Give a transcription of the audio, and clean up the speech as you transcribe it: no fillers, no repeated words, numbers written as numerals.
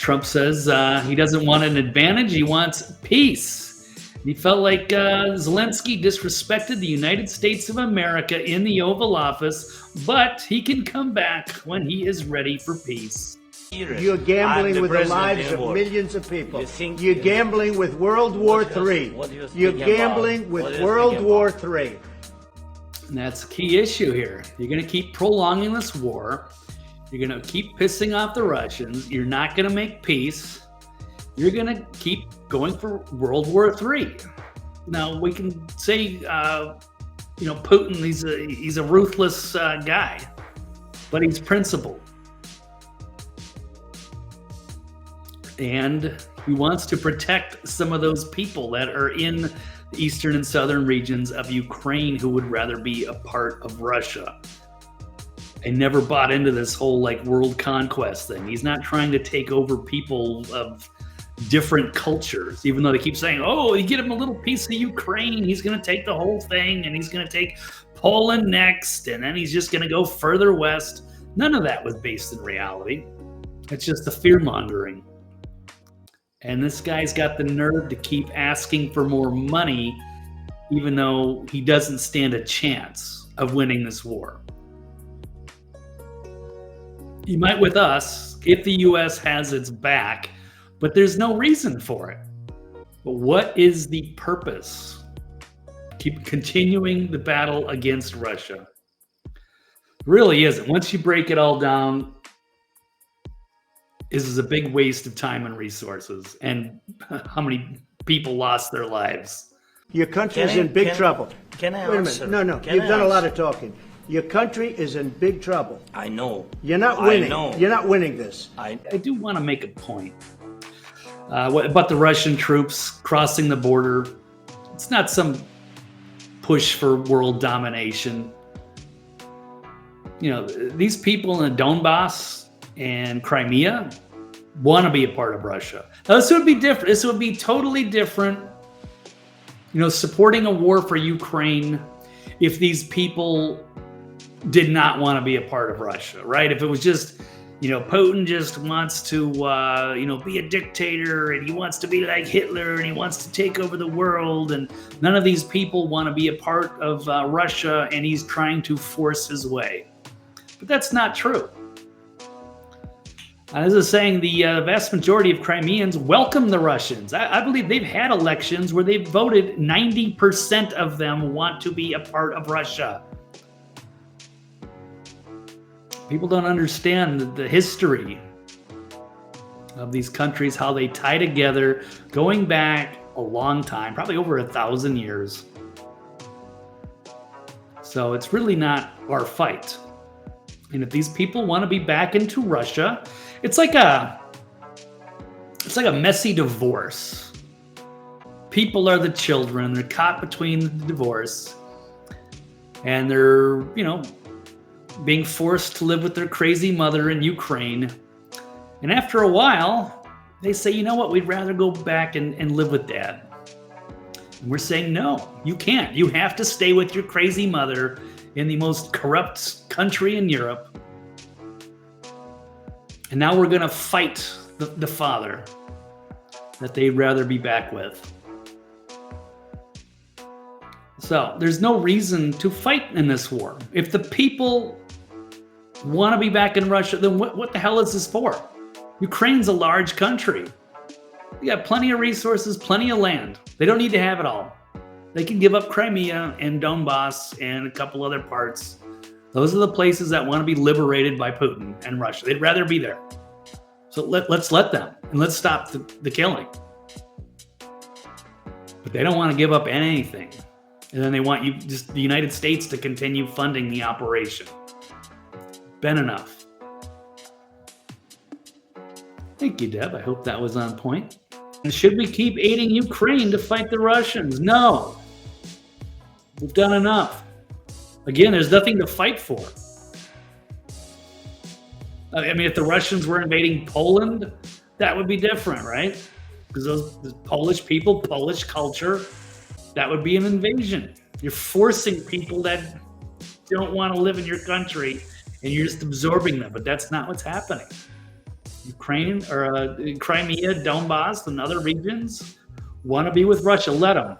Trump says he doesn't want an advantage, he wants peace. He felt like Zelensky disrespected the United States of America in the Oval Office, but he can come back when he is ready for peace. You're gambling with the lives of millions of people. You're gambling with World War III. You're gambling with World War III. And that's the key issue here. You're going to keep prolonging this war. You're going to keep pissing off the Russians. You're not going to make peace. You're going to keep going for World War III. Now, we can say, Putin, he's a ruthless guy, but he's principled. And he wants to protect some of those people that are in the eastern and southern regions of Ukraine who would rather be a part of Russia. I never bought into this whole world conquest thing. He's not trying to take over people of different cultures, even though they keep saying, oh, you get him a little piece of Ukraine, he's going to take the whole thing, and he's going to take Poland next, and then he's just going to go further west. None of that was based in reality. It's just the fear mongering. And this guy's got the nerve to keep asking for more money, even though he doesn't stand a chance of winning this war. He might with us if the U.S. has its back, but there's no reason for it. But what is the purpose? Keep continuing the battle against Russia. It really isn't. Once you break it all down, this is a big waste of time and resources, and how many people lost their lives. Your country is in big trouble. Can I Wait answer? a minute. No. You've done a lot of talking. Your country is in big trouble. I know. You're not winning. I know. You're not winning this. I do want to make a point. What about the Russian troops crossing the border? It's not some push for world domination. These people in the Donbass and Crimea want to be a part of Russia. Now, this would be different. This would be totally different. Supporting a war for Ukraine if these people did not want to be a part of Russia, right? If it was just, Putin just wants to, be a dictator, and he wants to be like Hitler, and he wants to take over the world, and none of these people want to be a part of Russia, and he's trying to force his way. But that's not true. This is saying the vast majority of Crimeans welcome the Russians. I believe they've had elections where they've voted 90% of them want to be a part of Russia. People don't understand the history of these countries, how they tie together, going back a long time, probably over 1,000 years. So it's really not our fight. And if these people want to be back into Russia, it's like a messy divorce. People are the children. They're caught between the divorce, and they're, being forced to live with their crazy mother in Ukraine. And after a while, they say, you know what, we'd rather go back and live with Dad. And we're saying, no, you can't. You have to stay with your crazy mother in the most corrupt country in Europe. And now we're going to fight the father that they'd rather be back with. So there's no reason to fight in this war. If the people want to be back in Russia, then what the hell is this for? Ukraine's a large country. They got plenty of resources, plenty of land. They don't need to have it all. They can give up Crimea and Donbass and a couple other parts. Those are the places that want to be liberated by Putin and Russia. They'd rather be there. So let's let them, and let's stop the killing. But they don't want to give up anything. And then they want the United States to continue funding the operation. Been enough. Thank you, Deb. I hope that was on point. And should we keep aiding Ukraine to fight the Russians? No. We've done enough. Again, there's nothing to fight for. I mean, if the Russians were invading Poland, that would be different, right? Because those Polish people, Polish culture, that would be an invasion. You're forcing people that don't want to live in your country, and you're just absorbing them. But that's not what's happening. Ukraine or Crimea, Donbass, and other regions want to be with Russia. Let them.